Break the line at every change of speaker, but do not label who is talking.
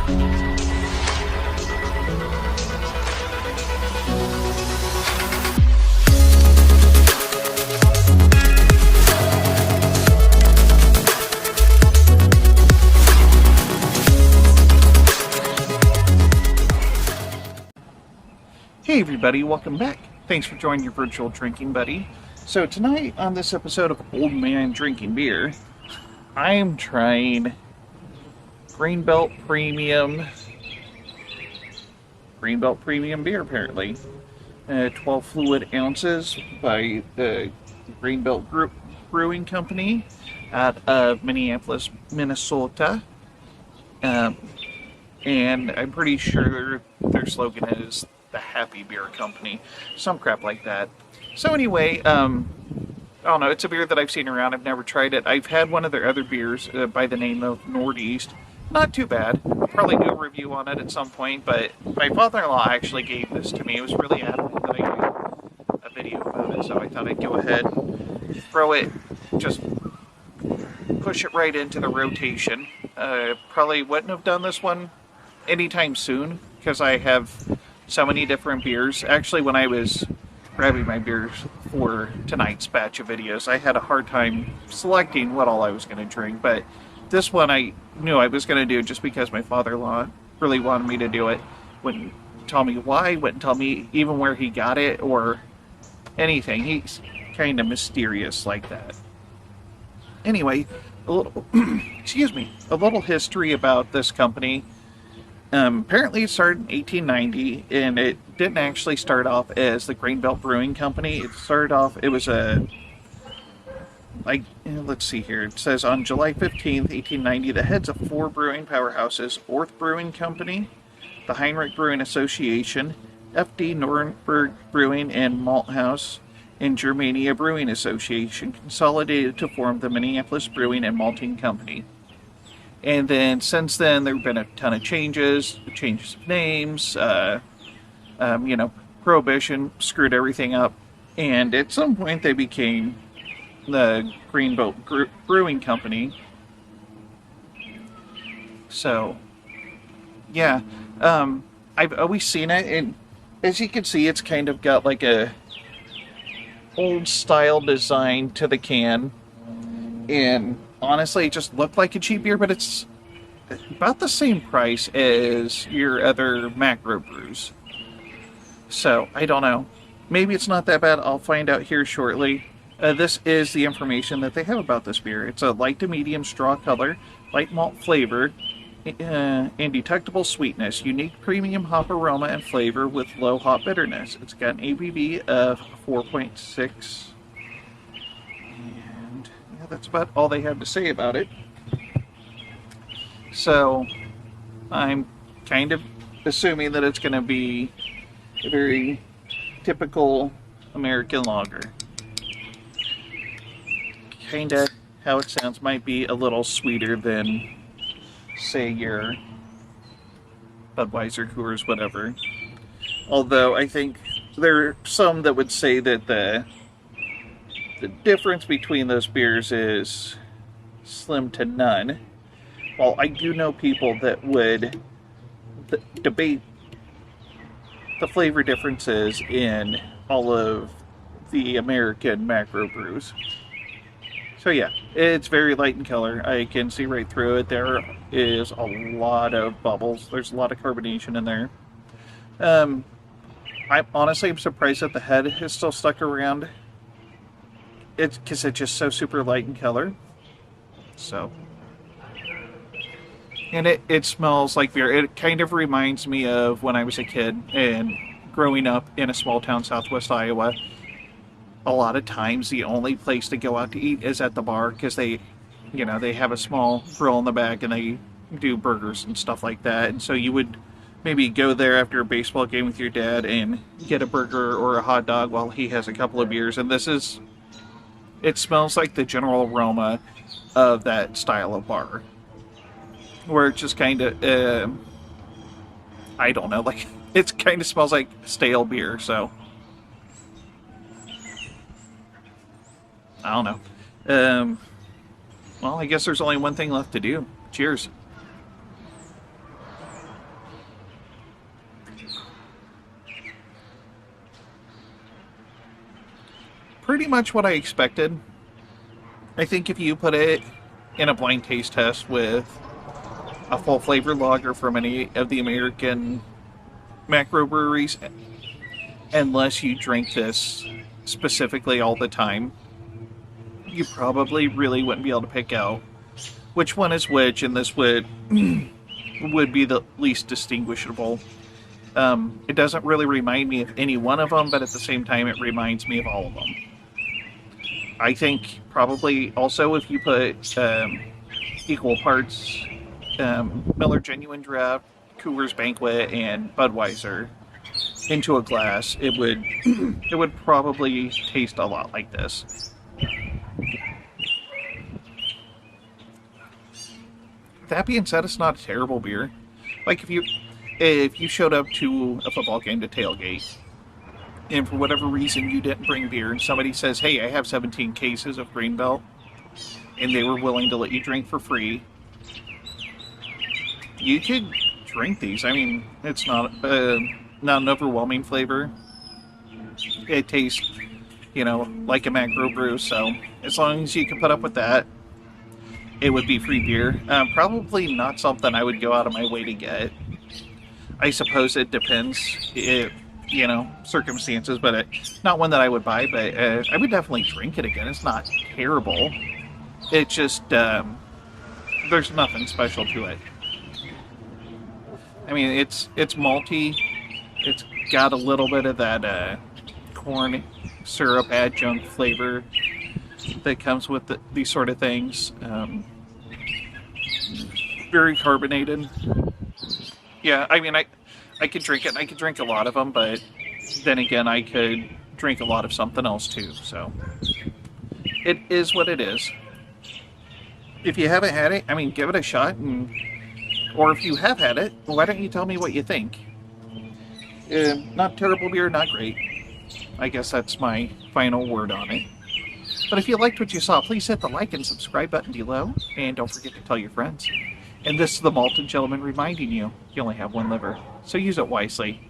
Hey everybody, welcome back. Thanks for joining your virtual drinking buddy. So tonight on this episode of Old Man Drinking Beer, I am trying Greenbelt Premium beer apparently. 12 fluid ounces by the Greenbelt Brewing Company out of Minneapolis, Minnesota. And I'm pretty sure their slogan is the Happy Beer Company, some crap like that. So anyway, I don't know, it's a beer that I've seen around. I've never tried it. I've had one of their other beers by the name of Northeast. Not too bad. I'll probably do a review on it at some point, but my father-in-law actually gave this to me. He was really adamant that I do a video about it, so I thought I'd go ahead, throw it, just push it right into the rotation. Probably wouldn't have done this one anytime soon, because I have so many different beers. Actually, when I was grabbing my beers for tonight's batch of videos, I had a hard time selecting what all I was going to drink, but this one I knew I was going to do just because my father-in-law really wanted me to do it. Wouldn't tell me why, wouldn't tell me even where he got it or anything. He's kind of mysterious like that. Anyway, a little a little history about this company. Apparently it started in 1890, and it didn't actually start off as the Greenbelt Brewing Company. It started off, it was let's see here. It says on July 15th, 1890, the heads of 4 brewing powerhouses, Orth Brewing Company, the Heinrich Brewing Association, F.D. Nuremberg Brewing and Malt House, and Germania Brewing Association, consolidated to form the Minneapolis Brewing and Malting Company. And then since then, there have been a ton of changes of names, Prohibition screwed everything up. And at some point, they became the Greenbelt Brewing Company. So, yeah, I've always seen it, and as you can see, it's kind of got like a old style design to the can, and honestly, it just looked like a cheap beer, but it's about the same price as your other macro brews. So, I don't know. Maybe it's not that bad. I'll find out here shortly. This is the information that they have about this beer. It's a light to medium straw color, light malt flavor, indetectable sweetness, unique premium hop aroma and flavor with low hop bitterness. It's got an ABV of 4.6. And yeah, that's about all they have to say about it. So I'm kind of assuming that it's going to be a very typical American lager. Kinda how it sounds. Might be a little sweeter than, say, your Budweiser, Coors, whatever. Although I think there are some that would say that the difference between those beers is slim to none. While I do know people that would debate the flavor differences in all of the American macro brews. So yeah, it's very light in color. I can see right through it. There is a lot of bubbles. There's a lot of carbonation in there. I'm surprised that the head is still stuck around. It's because it's just so super light in color. So, and it smells like beer. It kind of reminds me of when I was a kid and growing up in a small town, southwest Iowa. A lot of times the only place to go out to eat is at the bar because they have a small grill in the back and they do burgers and stuff like that. And so you would maybe go there after a baseball game with your dad and get a burger or a hot dog while he has a couple of beers. And it smells like the general aroma of that style of bar. Where it just kind of, I don't know, like it kind of smells like stale beer, so. I don't know. Well, I guess there's only one thing left to do. Cheers. pretty much what I expected. I think if you put it in a blind taste test with a full flavor lager from any of the American macro breweries, unless you drink this specifically all the time, you probably really wouldn't be able to pick out which one is which, and this would be the least distinguishable. It doesn't really remind me of any one of them, but at the same time it reminds me of all of them. I think probably also if you put equal parts Miller Genuine Draft, Coors Banquet, and Budweiser into a glass, it would probably taste a lot like this. That being said, it's not a terrible beer. Like if you showed up to a football game to tailgate, and for whatever reason you didn't bring beer, and somebody says, "Hey, I have 17 cases of Green Belt," and they were willing to let you drink for free, you could drink these. I mean, it's not an overwhelming flavor. It tastes, like a macro brew, so as long as you can put up with that, it would be free beer. Probably not something I would go out of my way to get. I suppose it depends, circumstances, but not one that I would buy, but I would definitely drink it again. It's not terrible. It just, there's nothing special to it. I mean, it's malty. It's got a little bit of that corn syrup adjunct flavor that comes with these sort of things. Very carbonated. Yeah, I mean, I could drink it, and I could drink a lot of them, but then again, I could drink a lot of something else too, so it is what it is. If you haven't had it, I mean, give it a shot, or if you have had it, why don't you tell me what you think? Not terrible beer, not great. I guess that's my final word on it. But if you liked what you saw, please hit the like and subscribe button below, and don't forget to tell your friends. And this is the Malted Gentleman reminding you, you only have one liver, so use it wisely.